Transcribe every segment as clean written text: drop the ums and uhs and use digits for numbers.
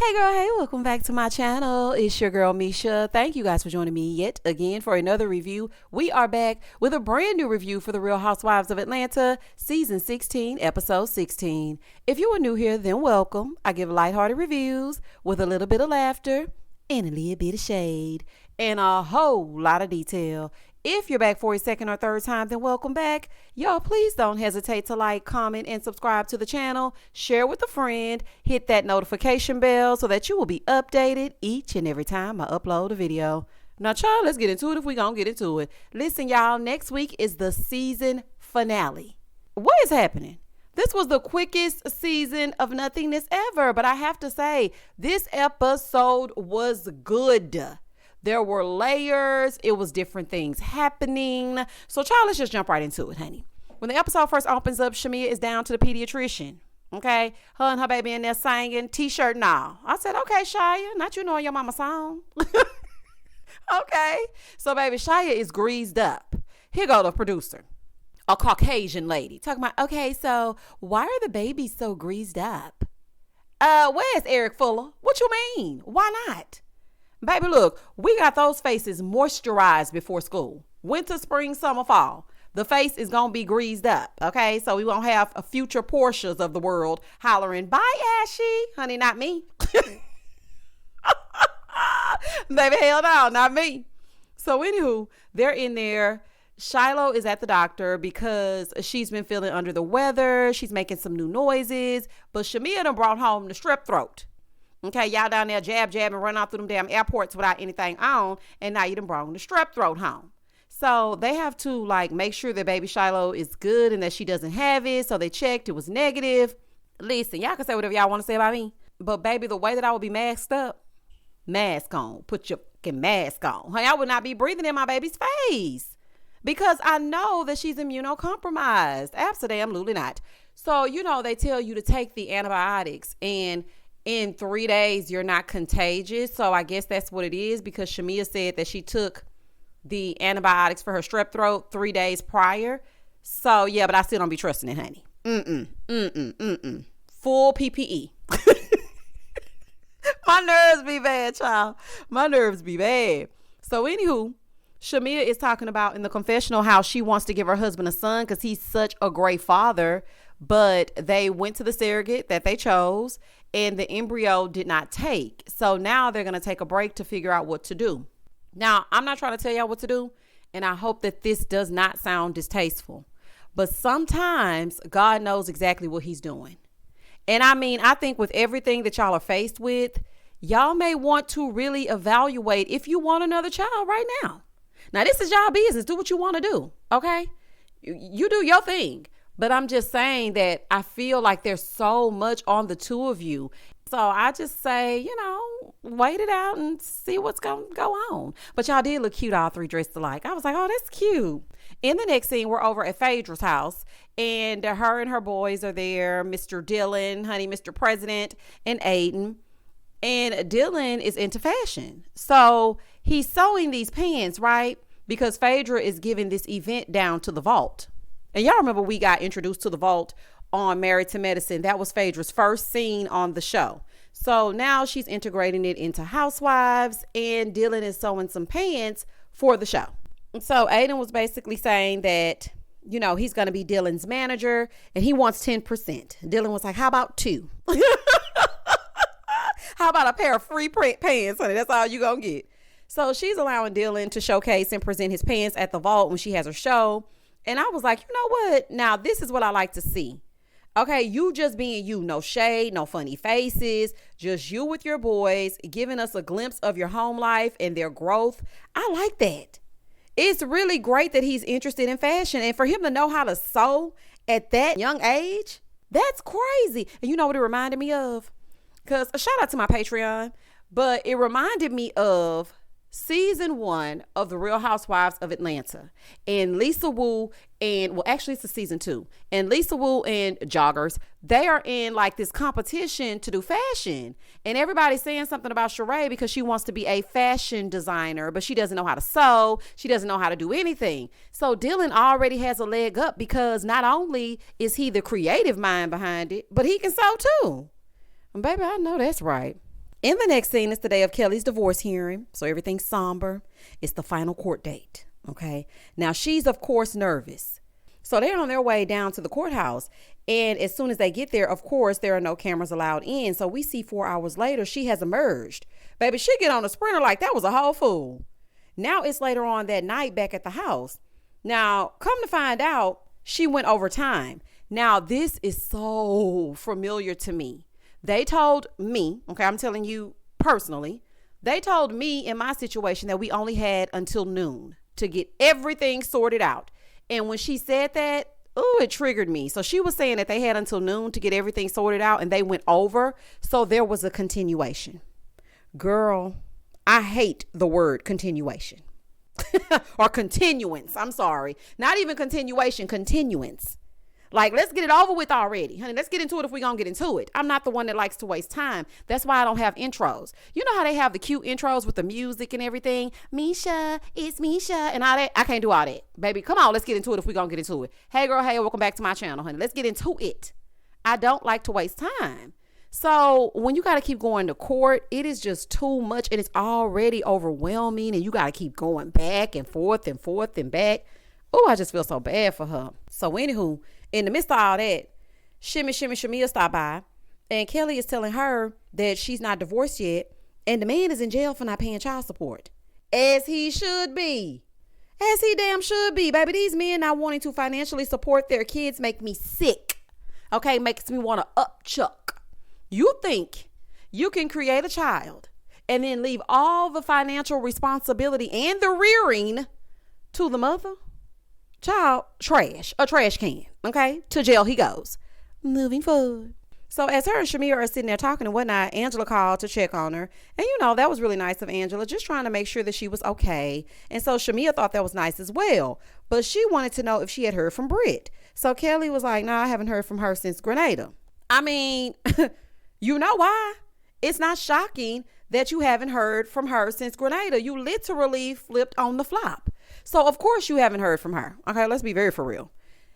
Hey girl, hey, welcome back to my channel. It's your girl Misha. Thank you guys for joining me yet again for another review. We are back with a brand new review for the Real Housewives of Atlanta, season 16, episode 16. If you are new here, then welcome. I give lighthearted reviews with a little bit of laughter and a little bit of shade and a whole lot of detail. If you're back for a second or third time, then welcome back. Y'all, please don't hesitate to like, comment, and subscribe to the channel. Share with a friend. Hit that notification bell so that you will be updated each and every time I upload a video. Now, child, let's get into it if we gonna get into it. Listen, y'all, next week is the season finale. What is happening? This was the quickest season of nothingness ever, but I have to say, this episode was good. There were layers. It was different things happening. So, child, let's just jump right into it, honey. When the episode first opens up, Shamia is down to the pediatrician. Okay? Her and her baby in there singing, t-shirt and all. I said, okay, Shia, not you knowing your mama's song. Okay. So, baby, Shia is greased up. Here go the producer, a Caucasian lady, talking about, okay, so why are the babies so greased up? Where's Eric Fuller? What you mean? Why not? Baby, look, we got those faces moisturized before school. Winter, spring, summer, fall. The face is going to be greased up, okay? So we won't have a future Porshas of the world hollering, bye, Ashy. Honey, not me. Baby, hell no, not me. So anywho, they're in there. Shiloh is at the doctor because she's been feeling under the weather. She's making some new noises. But Shamia done brought home the strep throat. Okay, y'all down there jab, and run out through them damn airports without anything on, and now you done brought the strep throat home. So they have to like make sure that baby Shiloh is good and that she doesn't have it. So they checked, it was negative. Listen, y'all can say whatever y'all want to say about me, but baby, the way that I would be masked up, mask on, put your fucking mask on. Honey, I would not be breathing in my baby's face because I know that she's immunocompromised. Absolutely not. So, they tell you to take the antibiotics and in 3 days, you're not contagious. So I guess that's what it is because Shamia said that she took the antibiotics for her strep throat 3 days prior. So, yeah, but I still don't be trusting it, honey. Full PPE. My nerves be bad, child. My nerves be bad. So, anywho, Shamia is talking about in the confessional how she wants to give her husband a son because he's such a great father. But they went to the surrogate that they chose and the embryo did not take. So now they're going to take a break to figure out what to do. Now, I'm not trying to tell y'all what to do, and I hope that this does not sound distasteful. But sometimes God knows exactly what he's doing. And I think with everything that y'all are faced with, y'all may want to really evaluate if you want another child right now. Now, this is y'all business. Do what you want to do, okay? You do your thing. But I'm just saying that I feel like there's so much on the two of you. So I just say, wait it out and see what's going to go on. But y'all did look cute, all three dressed alike. I was like, oh, that's cute. In the next scene, we're over at Phaedra's house. And her and her boys are there. Mr. Dylan, honey, Mr. President, and Aiden. And Dylan is into fashion. So he's sewing these pants, right? Because Phaedra is giving this event down to the vault. And y'all remember we got introduced to the vault on Married to Medicine. That was Phaedra's first scene on the show. So now she's integrating it into Housewives and Dylan is sewing some pants for the show. So Aiden was basically saying that, he's going to be Dylan's manager and he wants 10%. Dylan was like, how about 2? How about a pair of free print pants, honey? That's all you going to get. So she's allowing Dylan to showcase and present his pants at the vault when she has her show. And I was like, you know what? Now, this is what I like to see. Okay, you just being you. No shade, no funny faces. Just you with your boys, giving us a glimpse of your home life and their growth. I like that. It's really great that he's interested in fashion. And for him to know how to sew at that young age, that's crazy. And you know what it reminded me of? Because a shout out to my Patreon. But it reminded me of season 1 of the Real Housewives of Atlanta and Lisa Wu actually it's the season 2 and Lisa Wu and Joggers, they are in like this competition to do fashion and everybody's saying something about Sheree because she wants to be a fashion designer, but she doesn't know how to sew. She doesn't know how to do anything. So Dylan already has a leg up because not only is he the creative mind behind it, but he can sew too. And baby, I know that's right. In the next scene, it's the day of Kelly's divorce hearing. So everything's somber. It's the final court date. Okay. Now she's, of course, nervous. So they're on their way down to the courthouse. And as soon as they get there, of course, there are no cameras allowed in. So we see 4 hours later, she has emerged. Baby, she get on a sprinter like that was a whole fool. Now it's later on that night back at the house. Now, come to find out, she went overtime. Now, this is so familiar to me. They told me, okay, I'm telling you personally, they told me in my situation that we only had until noon to get everything sorted out. And when she said that, it triggered me. So she was saying that they had until noon to get everything sorted out and they went over. So there was a continuation. Girl, I hate the word continuation or continuance. I'm sorry. Not even continuation, continuance. Like, let's get it over with already. Honey, let's get into it if we're going to get into it. I'm not the one that likes to waste time. That's why I don't have intros. You know how they have the cute intros with the music and everything? Misha, it's Misha and all that. I can't do all that. Baby, come on, let's get into it if we're going to get into it. Hey, girl, hey, welcome back to my channel, honey. Let's get into it. I don't like to waste time. So when you got to keep going to court, it is just too much and it's already overwhelming and you got to keep going back and forth and back. Oh, I just feel so bad for her. So anywho, in the midst of all that, Shamia stopped by and Kelly is telling her that she's not divorced yet and the man is in jail for not paying child support. As he should be. As he damn should be. Baby, these men not wanting to financially support their kids make me sick. Okay, makes me want to upchuck. You think you can create a child and then leave all the financial responsibility and the rearing to the mother? Child, trash, a trash can, okay? To jail he goes. Moving forward. So as her and Shamia are sitting there talking and whatnot, Angela called to check on her. And that was really nice of Angela, just trying to make sure that she was okay. And so Shamia thought that was nice as well. But she wanted to know if she had heard from Brit. So Kelly was like, no, I haven't heard from her since Grenada. I mean, you know why? It's not shocking that you haven't heard from her since Grenada. You literally flipped on the flop. So, of course, you haven't heard from her. Okay, let's be very for real.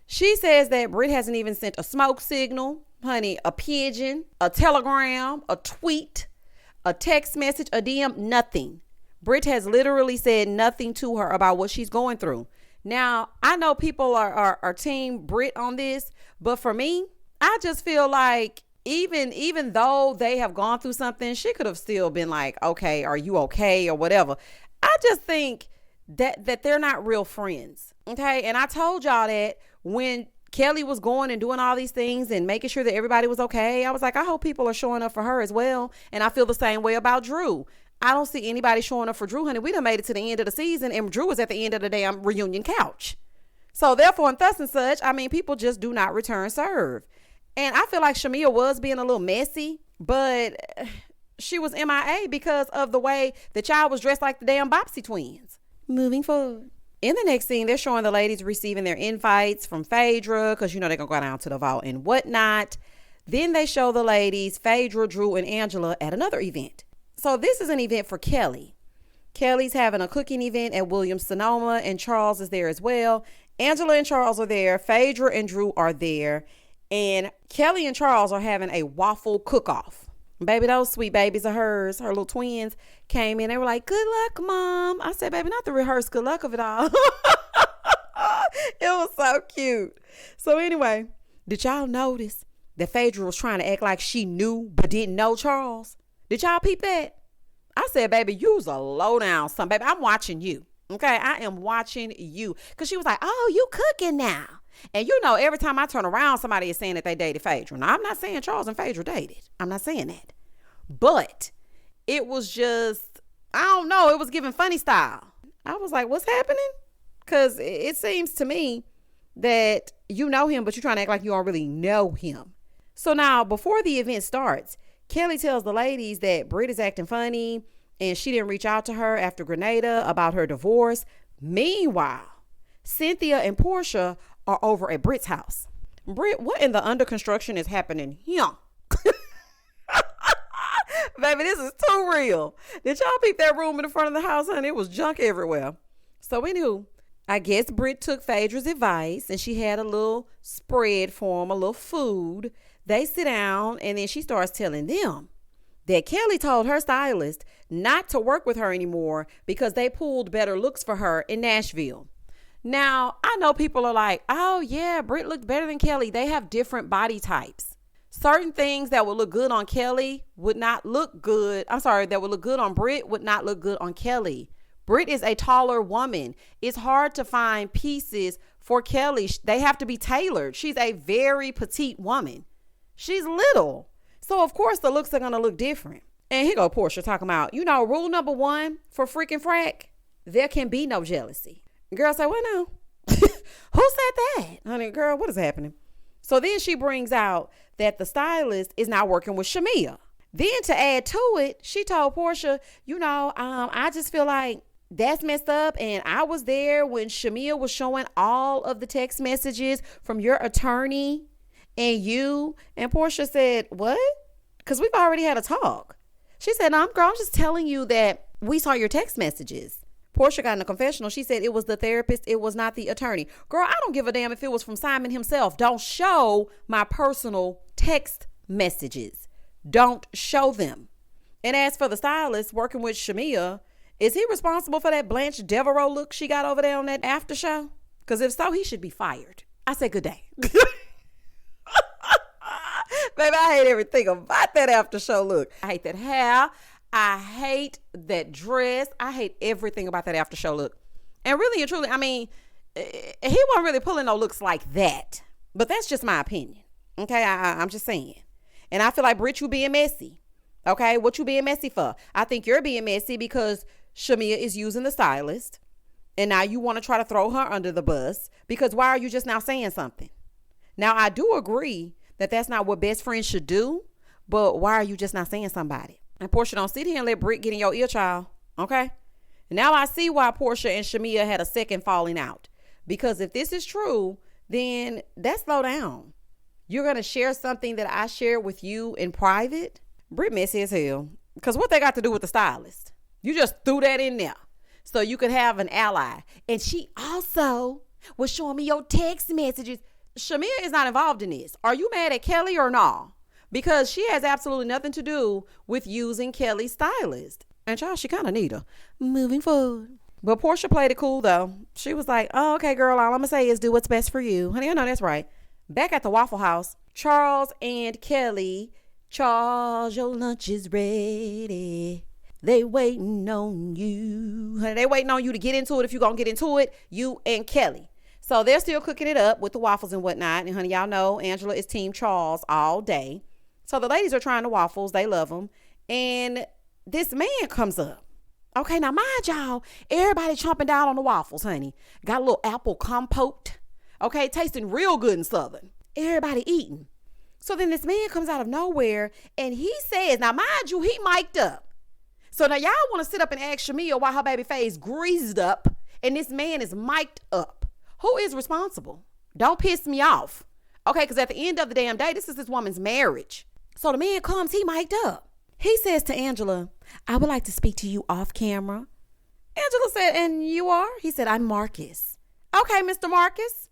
She says that Brit hasn't even sent a smoke signal, honey, a pigeon, a telegram, a tweet, a text message, a DM, nothing. Brit has literally said nothing to her about what she's going through. Now, I know people are team Brit on this, but for me, I just feel like even though they have gone through something, she could have still been like, okay, are you okay or whatever. I just think that they're not real friends. Okay. And I told y'all that when Kelly was going and doing all these things and making sure that everybody was okay, I was like, I hope people are showing up for her as well. And I feel the same way about Drew. I don't see anybody showing up for Drew, honey. We done made it to the end of the season and Drew is at the end of the damn reunion couch. So therefore, and thus and such, I mean, people just do not return serve. And I feel like Shamia was being a little messy, but she was MIA because of the way the child was dressed like the damn Bopsy twins. Moving forward. In the next scene, they're showing the ladies receiving their invites from Phaedra because, they're going to go down to the vault and whatnot. Then they show the ladies, Phaedra, Drew, and Angela at another event. So this is an event for Kelly. Kelly's having a cooking event at Williams-Sonoma and Charles is there as well. Angela and Charles are there. Phaedra and Drew are there. And Kelly and Charles are having a waffle cook-off. Baby, those sweet babies of hers, her little twins, came in. They were like, good luck, Mom. I said, baby, not the rehearsed good luck of it all. It was so cute. So anyway, did y'all notice that Phaedra was trying to act like she knew but didn't know Charles? Did y'all peep that? I said, baby, you's a low down son. Baby, I'm watching you. Okay, I am watching you. Because she was like, oh, you cooking now. And every time I turn around, somebody is saying that they dated Phaedra. Now, I'm not saying Charles and Phaedra dated. I'm not saying that. But it was just, I don't know, it was giving funny style. I was like, what's happening? Because it seems to me that you know him, but you're trying to act like you don't really know him. So now, before the event starts, Kelly tells the ladies that Brit is acting funny and she didn't reach out to her after Grenada about her divorce. Meanwhile, Cynthia and Porsha are over at Brit's house. Brit, what in the under construction is happening here? Baby, this is too real. Did y'all peep that room in the front of the house, honey? It was junk everywhere. So anywho, I guess Brit took Phaedra's advice and she had a little spread for them, a little food. They sit down and then she starts telling them that Kelli told her stylist not to work with her anymore because they pulled better looks for her in Nashville. Now, I know people are like, oh yeah, Brit looked better than Kelli. They have different body types. Certain things that would look good on Kelli would not look good. That would look good on Brit would not look good on Kelli. Brit is a taller woman. It's hard to find pieces for Kelli. They have to be tailored. She's a very petite woman. She's little. So, of course, the looks are going to look different. And here go Porsha talking about, rule number 1 for freaking frack, there can be no jealousy. Girl say, well, no. Who said that? Honey, girl, what is happening? So then she brings out that the stylist is not working with Shamia. Then to add to it, she told Porsha, I just feel like that's messed up. And I was there when Shamia was showing all of the text messages from your attorney and you. And Porsha said, what? Because we've already had a talk. She said, no, girl, I'm just telling you that we saw your text messages. Porsha got in a confessional. She said it was the therapist. It was not the attorney. Girl, I don't give a damn if it was from Simon himself. Don't show my personal text messages. Don't show them. And as for the stylist working with Shamia, is he responsible for that Blanche Devereaux look she got over there on that after show? Because if so, he should be fired. I say good day. Baby, I hate everything about that after show look. I hate that hair. I hate that dress. I hate everything about that after show look. And really and truly, he wasn't really pulling no looks like that. But that's just my opinion. Okay, I'm just saying. And I feel like, Brit, you being messy. Okay, what you being messy for? I think you're being messy because Shamia is using the stylist. And now you want to try to throw her under the bus. Because why are you just now saying something? Now, I do agree that that's not what best friends should do. But why are you just not saying somebody? And Porsha, don't sit here and let Brit get in your ear, child. Okay? And now I see why Porsha and Shamia had a second falling out. Because if this is true, then that's slow down. You're going to share something that I shared with you in private? Brit messy as hell. Because what they got to do with the stylist? You just threw that in there so you could have an ally. And she also was showing me your text messages. Shamia is not involved in this. Are you mad at Kelli or no? Because she has absolutely nothing to do with using Kelli's stylist. And child, she kind of need her. Moving forward. But Porsha played it cool, though. She was like, oh, okay, girl, all I'm going to say is do what's best for you. Honey, I know that's right. Back at the Waffle House, Charles and Kelli. Charles, your lunch is ready. They waiting on you. Honey, they waiting on you to get into it. If you're going to get into it, you and Kelli. So they're still cooking it up with the waffles and whatnot. And honey, y'all know Angela is Team Charles all day. So the ladies are trying the waffles. They love them. And this man comes up. Okay, now mind y'all, everybody chomping down on the waffles, honey. Got a little apple compote. Okay, tasting real good and southern. Everybody eating. So then this man comes out of nowhere and he says, now mind you, he mic'd up. So now y'all want to sit up and ask Shamia why her baby face greased up and this man is mic'd up. Who is responsible? Don't piss me off. Okay, because at the end of the damn day, this is this woman's marriage. So the man comes, he mic'd up. He says to Angela, I would like to speak to you off camera. Angela said, and you are? He said, I'm Marcus. Okay, Mr. Marcus.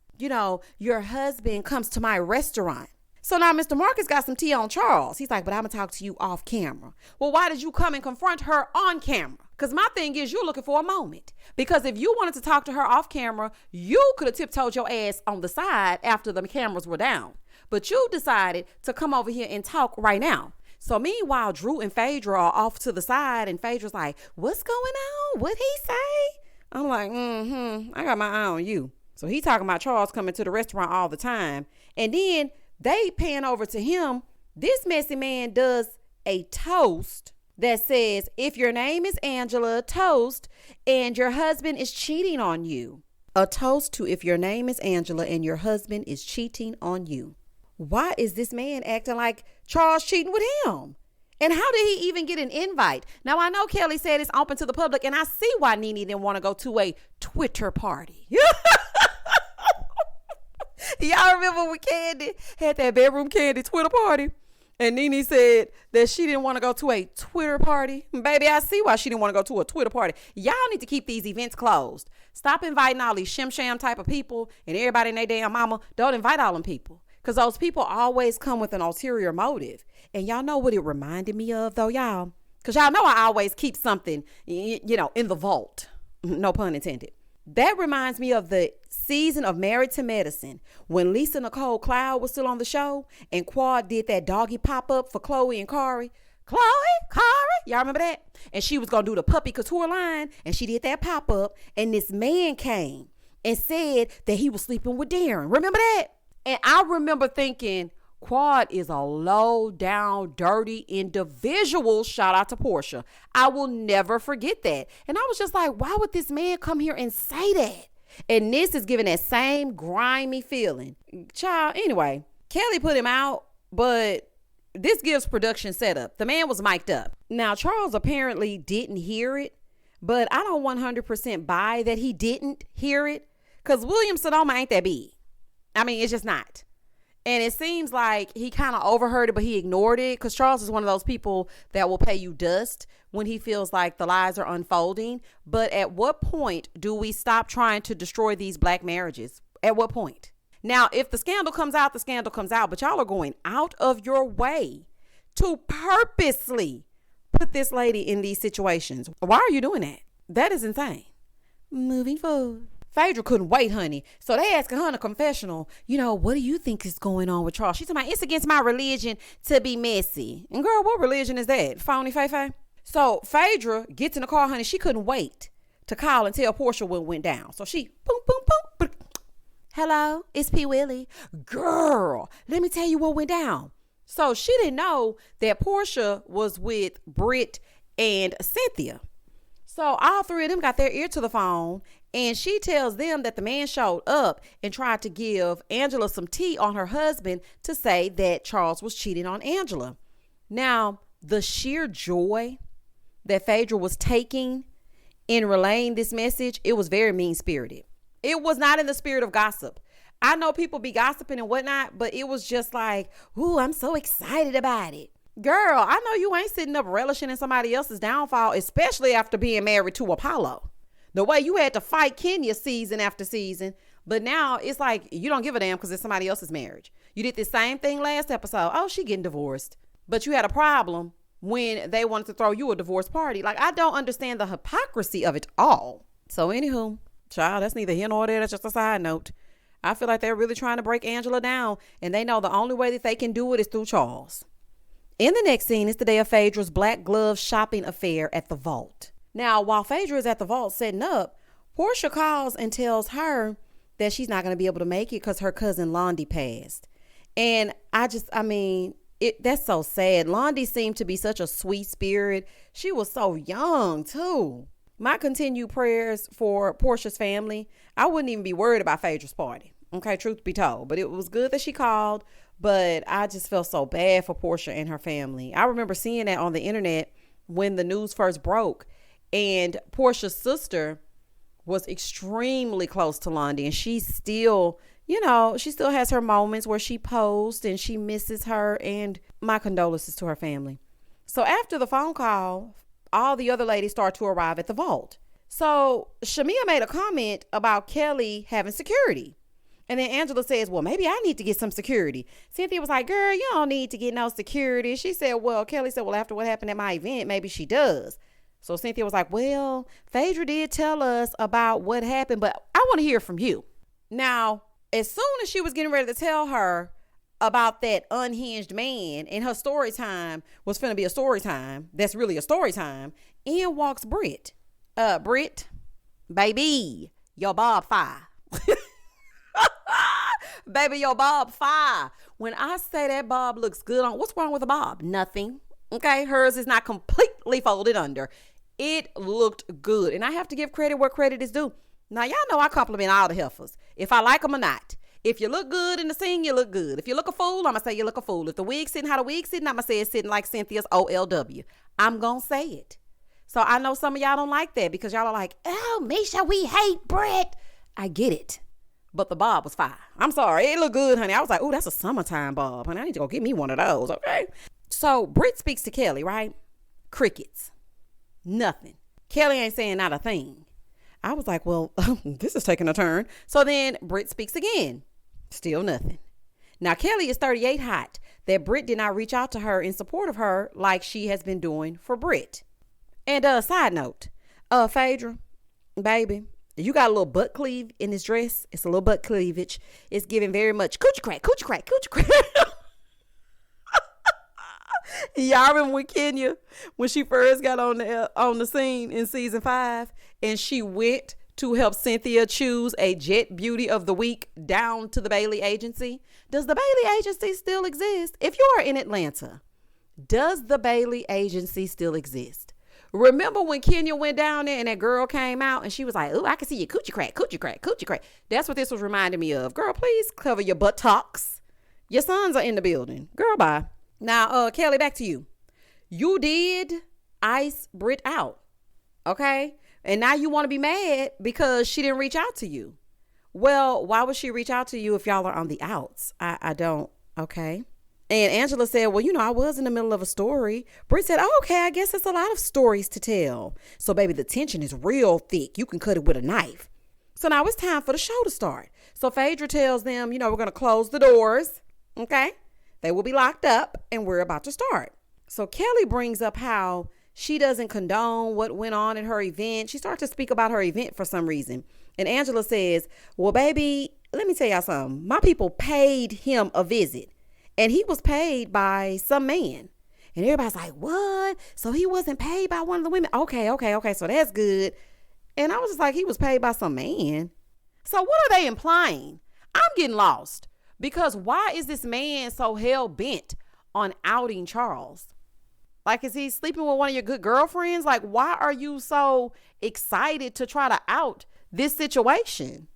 Your husband comes to my restaurant. So now Mr. Marcus got some tea on Charles. He's like, but I'm going to talk to you off camera. Well, why did you come and confront her on camera? Because my thing is you're looking for a moment. Because if you wanted to talk to her off camera, you could have tiptoed your ass on the side after the cameras were down. But you decided to come over here and talk right now. So meanwhile, Drew and Phaedra are off to the side and Phaedra's like, what's going on? What'd he say? I'm like, I got my eye on you. So he talking about Charles coming to the restaurant all the time. And then they pan over to him. This messy man does a toast that says, if your name is Angela, toast, and your husband is cheating on you. A toast to if your name is Angela and your husband is cheating on you. Why is this man acting like Charles cheating with him? And how did he even get an invite? Now, I know Kelli said it's open to the public, and I see why Nene didn't want to go to a Twitter party. Y'all remember when Candy had that bedroom Candy Twitter party? And Nene said that she didn't want to go to a Twitter party. Baby, I see why she didn't want to go to a Twitter party. Y'all need to keep these events closed. Stop inviting all these shim-sham type of people and everybody and their damn mama. Don't invite all them people. Because those people always come with an ulterior motive. And y'all know what it reminded me of, though, y'all? Because y'all know I always keep something, in the vault. No pun intended. That reminds me of the season of Married to Medicine when Lisa Nicole Cloud was still on the show and Quad did that doggy pop-up for Chloe and Kari. Chloe, Kari, y'all remember that? And she was going to do the puppy couture line and she did that pop-up and this man came and said that he was sleeping with Darren. Remember that? And I remember thinking, Quad is a low down, dirty individual. Shout out to Porsha. I will never forget that. And I was just like, why would this man come here and say that? And this is giving that same grimy feeling. Child, anyway, Kelli put him out, but this gives production setup. The man was mic'd up. Now, Charles apparently didn't hear it, but I don't 100% buy that he didn't hear it because William Sonoma ain't that big. I mean, it's just not. And it seems like he kind of overheard it, but he ignored it because Charles is one of those people that will pay you dust when he feels like the lies are unfolding. But at what point do we stop trying to destroy these black marriages? At what point? Now, if the scandal comes out, the scandal comes out. But y'all are going out of your way to purposely put this lady in these situations. Why are you doing that? That is insane. Moving forward. Phaedra couldn't wait, honey. So they asking her in a confessional, what do you think is going on with Charles? She's talking about, it's against my religion to be messy. And girl, what religion is that? Phony Faye? So Phaedra gets in the car, honey. She couldn't wait to call and tell Porsha what went down. So she, boom, boom, boom. Hello, it's P. Willie. Girl, let me tell you what went down. So she didn't know that Porsha was with Brit and Cynthia. So all three of them got their ear to the phone and she tells them that the man showed up and tried to give Angela some tea on her husband to say that Charles was cheating on Angela. Now, the sheer joy that Phaedra was taking in relaying this message, it was very mean-spirited. It was not in the spirit of gossip. I know people be gossiping and whatnot, but it was just like, ooh, I'm so excited about it. Girl, I know you ain't sitting up relishing in somebody else's downfall, especially after being married to Apollo. The way you had to fight Kenya season after season, but now it's like you don't give a damn because it's somebody else's marriage. You did the same thing last episode. Oh, she getting divorced. But you had a problem when they wanted to throw you a divorce party. Like, I don't understand the hypocrisy of it all. So anywho, child, that's neither here nor there. That's just a side note. I feel like they're really trying to break Angela down, and they know the only way that they can do it is through Charles. In the next scene, it's the day of Phaedra's black glove shopping affair at the vault. Now, while Phaedra is at the vault setting up, Porsha calls and tells her that she's not going to be able to make it because her cousin Londie passed. And that's so sad. Londie seemed to be such a sweet spirit. She was so young, too. My continued prayers for Porsha's family. I wouldn't even be worried about Phaedra's party. Okay, truth be told. But it was good that she called. But I just felt so bad for Porsha and her family. I remember seeing that on the internet when the news first broke. And Porsha's sister was extremely close to Londie. And she still, she still has her moments where she posed and she misses her. And my condolences to her family. So after the phone call, all the other ladies start to arrive at the vault. So Shamia made a comment about Kelli having security. And then Angela says, well, maybe I need to get some security. Cynthia was like, girl, you don't need to get no security. She said, Kelli said, well, after what happened at my event, maybe she does. So Cynthia was like, well, Phaedra did tell us about what happened, but I want to hear from you. Now, as soon as she was getting ready to tell her about that unhinged man and her story time was finna be a story time, that's really a story time, in walks Brit. Brit, baby, your bob fire. Baby, your bob fire. When I say that bob looks good on, what's wrong with a bob? Nothing. Okay, hers is not completely folded under. It looked good. And I have to give credit where credit is due. Now, y'all know I compliment all the heifers, if I like them or not. If you look good in the scene, you look good. If you look a fool, I'm going to say you look a fool. If the wig sitting how the wig sitting, I'm going to say it's sitting like Cynthia's OLW. I'm going to say it. So I know some of y'all don't like that because y'all are like, oh, Misha, we hate Brit. I get it. But the bob was fire. I'm sorry. It looked good, honey. I was like, oh, that's a summertime bob, honey. I need to go get me one of those, okay? So Brit speaks to Kelli, right? Crickets. Nothing. Kelli ain't saying not a thing. I was like, well, this is taking a turn. So then Brit speaks again. Still nothing. Now, Kelli is 38 hot that Brit did not reach out to her in support of her like she has been doing for Brit. And side note, Phaedra, baby, you got a little butt cleave in this dress. It's a little butt cleavage. It's giving very much coochie crack, coochie crack, coochie crack. Y'all remember when Kenya, when she first got on the scene in season 5, and she went to help Cynthia choose a Jet Beauty of the Week down to the Bailey Agency? Does the Bailey Agency still exist? If you are in Atlanta, does the Bailey Agency still exist? Remember when Kenya went down there and that girl came out and she was like, "Oh, I can see your coochie crack, coochie crack, coochie crack." That's what this was reminding me of. Girl, please cover your buttocks. Your sons are in the building. Girl, bye. Now, Kelli, back to you. You did ice Brit out, okay? And now you want to be mad because she didn't reach out to you. Well, why would she reach out to you if y'all are on the outs? I don't, okay? And Angela said, well, I was in the middle of a story. Brit said, oh, okay, I guess it's a lot of stories to tell. So, baby, the tension is real thick. You can cut it with a knife. So now it's time for the show to start. So Phaedra tells them, we're going to close the doors, okay? They will be locked up and we're about to start. So Kelli brings up how she doesn't condone what went on at her event. She starts to speak about her event for some reason. And Angela says, well, baby, let me tell y'all something. My people paid him a visit and he was paid by some man. And everybody's like, what? So he wasn't paid by one of the women? Okay. So that's good. And I was just like, he was paid by some man. So what are they implying? I'm getting lost. Because why is this man so hell-bent on outing Charles? Like, is he sleeping with one of your good girlfriends? Like, why are you so excited to try to out this situation?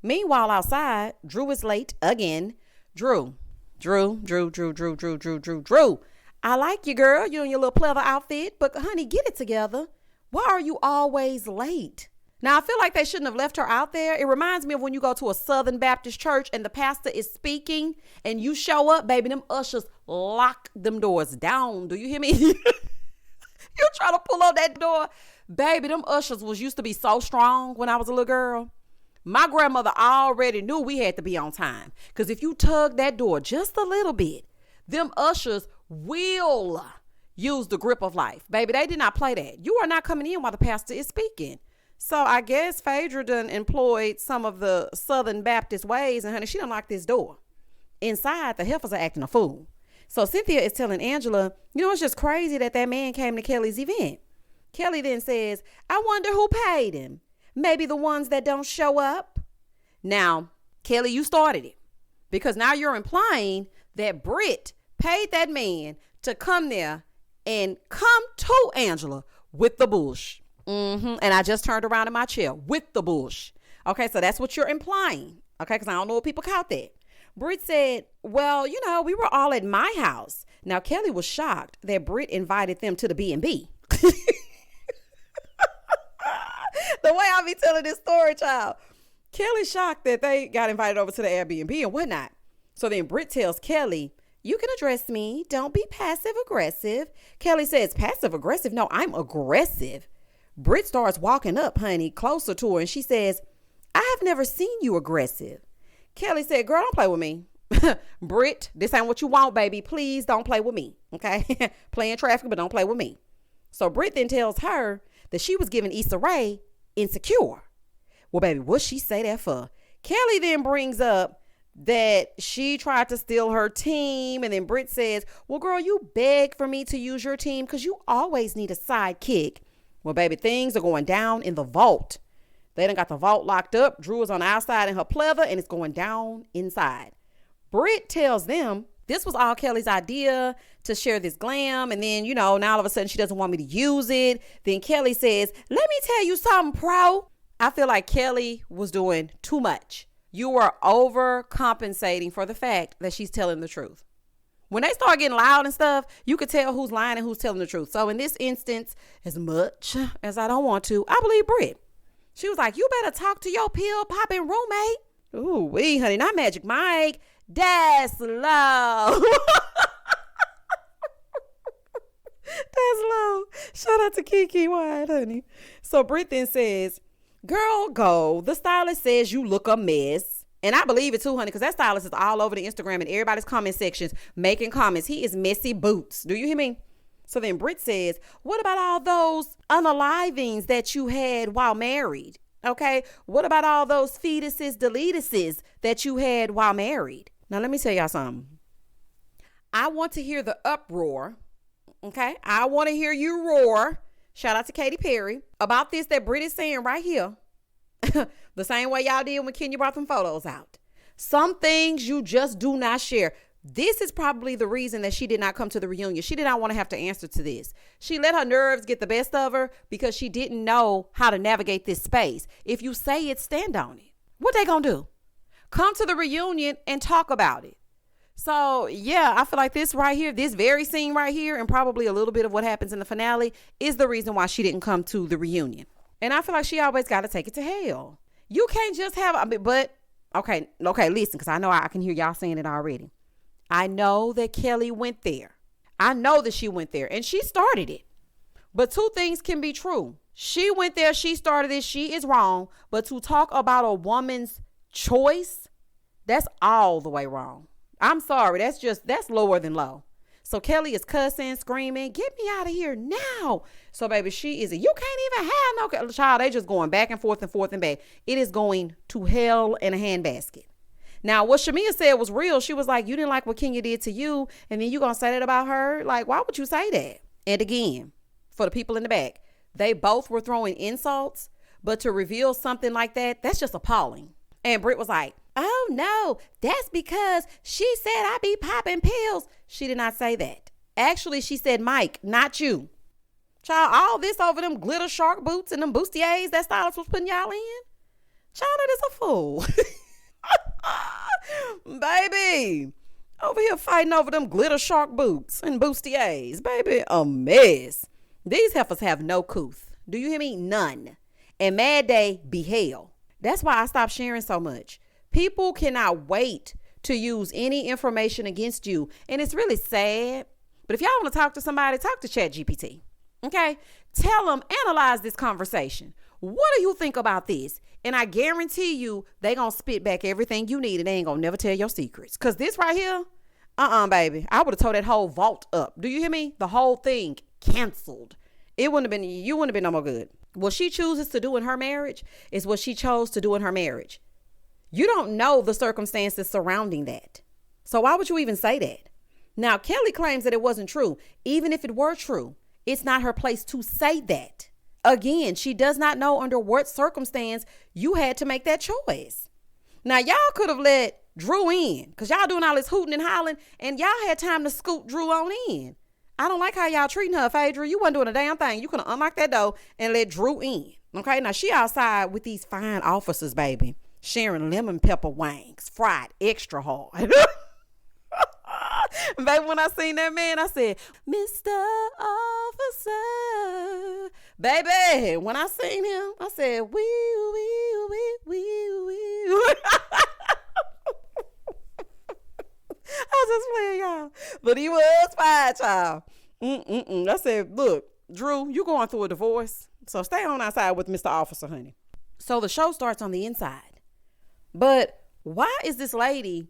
Meanwhile, outside, Drew is late again. Drew. I like you, girl. You in your little pleather outfit, but honey, get it together. Why are you always late? Now, I feel like they shouldn't have left her out there. It reminds me of when you go to a Southern Baptist church and the pastor is speaking and you show up, baby, them ushers lock them doors down. Do you hear me? You try to pull on that door. Baby, them ushers used to be so strong when I was a little girl. My grandmother already knew we had to be on time. Because if you tug that door just a little bit, them ushers will use the grip of life. Baby, they did not play that. You are not coming in while the pastor is speaking. So I guess Phaedra done employed some of the Southern Baptist ways, and honey, she done locked this door. Inside, the heifers are acting a fool. So Cynthia is telling Angela, it's just crazy that man came to Kelli's event. Kelli then says, I wonder who paid him. Maybe the ones that don't show up. Now, Kelli, you started it. Because now you're implying that Brit paid that man to come there and come to Angela with the bullshit. And I just turned around in my chair with the bullshit. Okay, so that's what you're implying. Okay, because I don't know if people caught that. Brit said, well, we were all at my house. Now, Kelli was shocked that Brit invited them to the B&B. The way I be telling this story, child. Kelli shocked that they got invited over to the Airbnb and whatnot. So then Brit tells Kelli, you can address me. Don't be passive aggressive. Kelli says, passive aggressive? No, I'm aggressive. Brit starts walking up, honey, closer to her, and she says, I have never seen you aggressive. Kelli said, girl, don't play with me. Brit, this ain't what you want, baby. Please don't play with me, okay? Playing traffic, but don't play with me. So Brit then tells her that she was giving Issa Rae insecure. Well, baby, what she say that for? Kelli then brings up that she tried to steal her team, and then Brit says, well, girl, you begged for me to use your team because you always need a sidekick. Well, baby, things are going down in the vault. They done got the vault locked up. Drew is on the outside in her pleather, and it's going down inside. Brit tells them this was all Kelli's idea to share this glam. And then, now all of a sudden she doesn't want me to use it. Then Kelli says, let me tell you something, pro. I feel like Kelli was doing too much. You are overcompensating for the fact that she's telling the truth. When they start getting loud and stuff, you could tell who's lying and who's telling the truth. So in this instance, as much as I don't want to, I believe Brit. She was like, you better talk to your pill popping roommate. Ooh, wee, honey, not Magic Mike. That's low. That's low. Shout out to Kiki White, honey. So Brit then says, girl, go. The stylist says you look a mess. And I believe it too, honey, because that stylist is all over the Instagram and everybody's comment sections making comments. He is messy boots. Do you hear me? So then Brit says, what about all those unalivings that you had while married? Okay. What about all those fetuses, deletuses that you had while married? Now, let me tell y'all something. I want to hear the uproar. Okay. I want to hear you roar. Shout out to Katy Perry about this that Brit is saying right here. The same way y'all did when Kenya brought them photos out. Some things you just do not share. This is probably the reason that she did not come to the reunion. She did not want to have to answer to this. She let her nerves get the best of her because she didn't know how to navigate this space. If you say it, stand on it. What they gonna do? Come to the reunion and talk about it. So, yeah, I feel like this right here, this very scene right here, and probably a little bit of what happens in the finale is the reason why she didn't come to the reunion. And I feel like she always got to take it to hell. You can't just have, okay, listen, because I know I can hear y'all saying it already. I know that Kelly went there. I know that she went there and she started it. But two things can be true. She went there, she started it, she is wrong. But to talk about a woman's choice, that's all the way wrong. I'm sorry, that's lower than low. So Kelly is cussing, screaming, get me out of here now. So baby, you can't even have no child. They just going back and forth and back. It is going to hell in a handbasket. Now, what Shamia said was real. She was like, you didn't like what Kenya did to you, and then you gonna say that about her? Like, why would you say that? And again, for the people in the back, they both were throwing insults, but to reveal something like that, that's just appalling. And Brit was like, oh no, that's because she said I be popping pills. She did not say that. Actually, she said Mike, not you. Child, all this over them glitter shark boots and them bustiers that stylist was putting y'all in. Child, that is a fool. Baby, over here fighting over them glitter shark boots and bustiers. Baby, a mess. These heifers have no couth. Do you hear me? None. And Mad Day be hell. That's why I stopped sharing so much. People cannot wait to use any information against you. And it's really sad. But if y'all want to talk to somebody, talk to ChatGPT. Okay? Tell them, analyze this conversation. What do you think about this? And I guarantee you, they going to spit back everything you need and they ain't going to never tell your secrets. Because this right here, baby, I would have told that whole vault up. Do you hear me? The whole thing canceled. You wouldn't have been no more good. What she chooses to do in her marriage is what she chose to do in her marriage. You don't know the circumstances surrounding that. So why would you even say that? Now, Kelly claims that it wasn't true. Even if it were true, it's not her place to say that. Again, she does not know under what circumstance you had to make that choice. Now, y'all could have let Drew in because y'all doing all this hooting and hollering and y'all had time to scoop Drew on in. I don't like how y'all treating her, Phaedra. You wasn't doing a damn thing. You could have unlocked that door and let Drew in. Okay, now she outside with these fine officers, baby, sharing lemon pepper wings, fried extra hard. Baby, when I seen that man, I said, Mr. Officer. Baby, when I seen him, I said, wee. I was just playing, y'all. But he was fine, child. I said, look, Drew, you going through a divorce, so stay on outside with Mr. Officer, honey. So the show starts on the inside. But why is this lady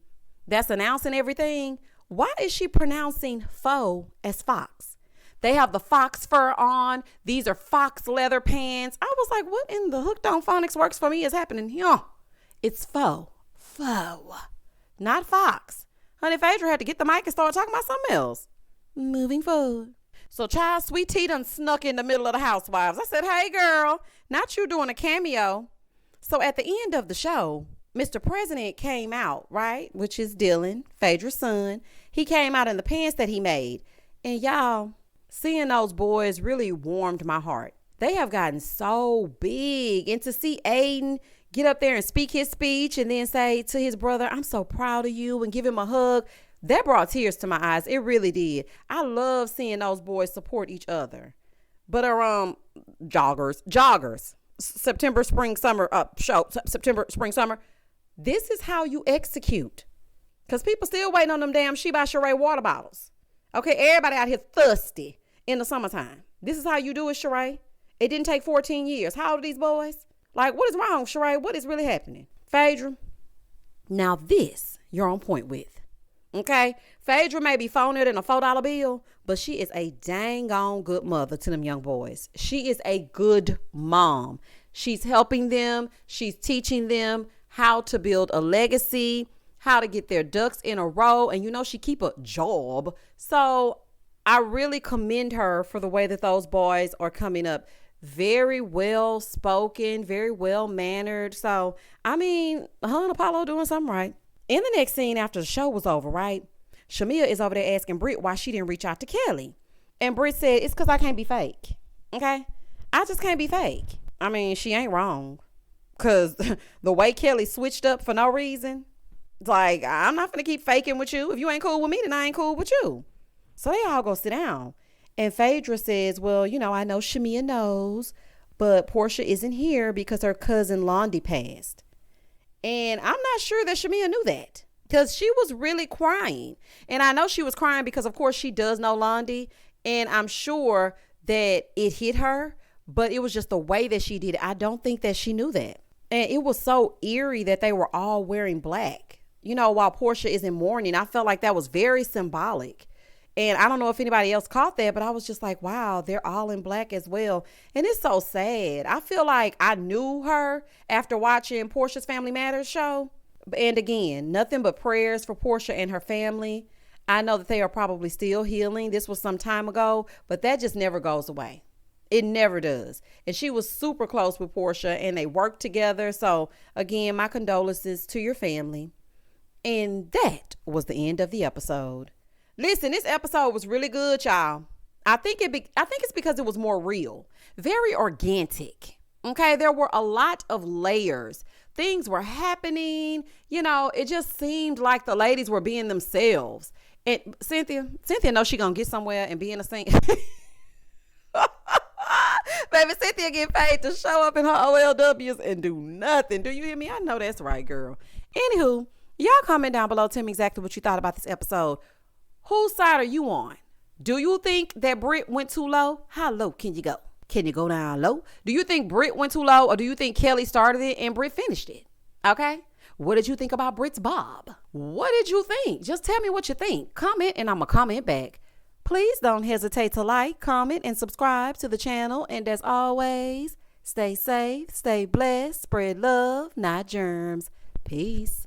that's announcing everything, why is she pronouncing faux as fox? They have the fox fur on. These are fox leather pants. I was like, what in the hooked on phonics works for me is happening here? It's faux. Faux. Not fox. Honey, Phaedra had to get the mic and start talking about something else. Moving forward. So child, Sweet Tea done snuck in the middle of the Housewives. I said, hey girl, not you doing a cameo. So at the end of the show, Mr. President came out, right? Which is Dylan, Phaedra's son. He came out in the pants that he made. And y'all, seeing those boys really warmed my heart. They have gotten so big. And to see Aiden get up there and speak his speech and then say to his brother, I'm so proud of you, and give him a hug, that brought tears to my eyes. It really did. I love seeing those boys support each other. But joggers, September, spring, summer, September, spring, summer. This is how you execute. Because people still waiting on them damn She by Sheree water bottles. Okay, everybody out here thirsty in the summertime. This is how you do it, Sheree. It didn't take 14 years. How old are these boys? Like, what is wrong, Sheree? What is really happening? Phaedra, Now this you're on point with. Okay? Phaedra may be phonier than a $4 bill, but she is a dang on good mother to them young boys. She is a good mom. She's helping them. She's teaching them how to build a legacy, how to get their ducks in a row. And she keep a job. So I really commend her for the way that those boys are coming up. Very well spoken, very well mannered. So, her and Apollo doing something right. In the next scene after the show was over, right? Shamia is over there asking Brit why she didn't reach out to Kelli. And Brit said, it's because I can't be fake. Okay? I just can't be fake. She ain't wrong. Because the way Kelli switched up for no reason, it's like, I'm not going to keep faking with you. If you ain't cool with me, then I ain't cool with you. So they all go sit down. And Phaedra says, well, I know Shamia knows, but Porsha isn't here because her cousin Londie passed. And I'm not sure that Shamia knew that because she was really crying. And I know she was crying because, of course, she does know Londie. And I'm sure that it hit her, but it was just the way that she did it. I don't think that she knew that. And it was so eerie that they were all wearing black, while Porsha is in mourning. I felt like that was very symbolic. And I don't know if anybody else caught that, but I was just like, wow, they're all in black as well. And it's so sad. I feel like I knew her after watching Porsha's Family Matters show. And again, nothing but prayers for Porsha and her family. I know that they are probably still healing. This was some time ago, but that just never goes away. It never does. And she was super close with Porsha and they worked together. So again, my condolences to your family. And that was the end of the episode. Listen, this episode was really good, y'all. I think it's because it was more real, very organic. Okay, there were a lot of layers. Things were happening. It just seemed like the ladies were being themselves. And Cynthia knows she gonna get somewhere and be in a scene. Baby, Cynthia get paid to show up in her OLWs and do nothing. Do you hear me? I know that's right, girl. Anywho, y'all comment down below. Tell me exactly what you thought about this episode. Whose side are you on? Do you think that Brit went too low? How low can you go? Can you go down low? Do you think Brit went too low, or do you think Kelli started it and Brit finished it? Okay. What did you think about Brit's bob? What did you think? Just tell me what you think. Comment and I'm going to comment back. Please don't hesitate to like, comment, and subscribe to the channel. And as always, stay safe, stay blessed, spread love, not germs. Peace.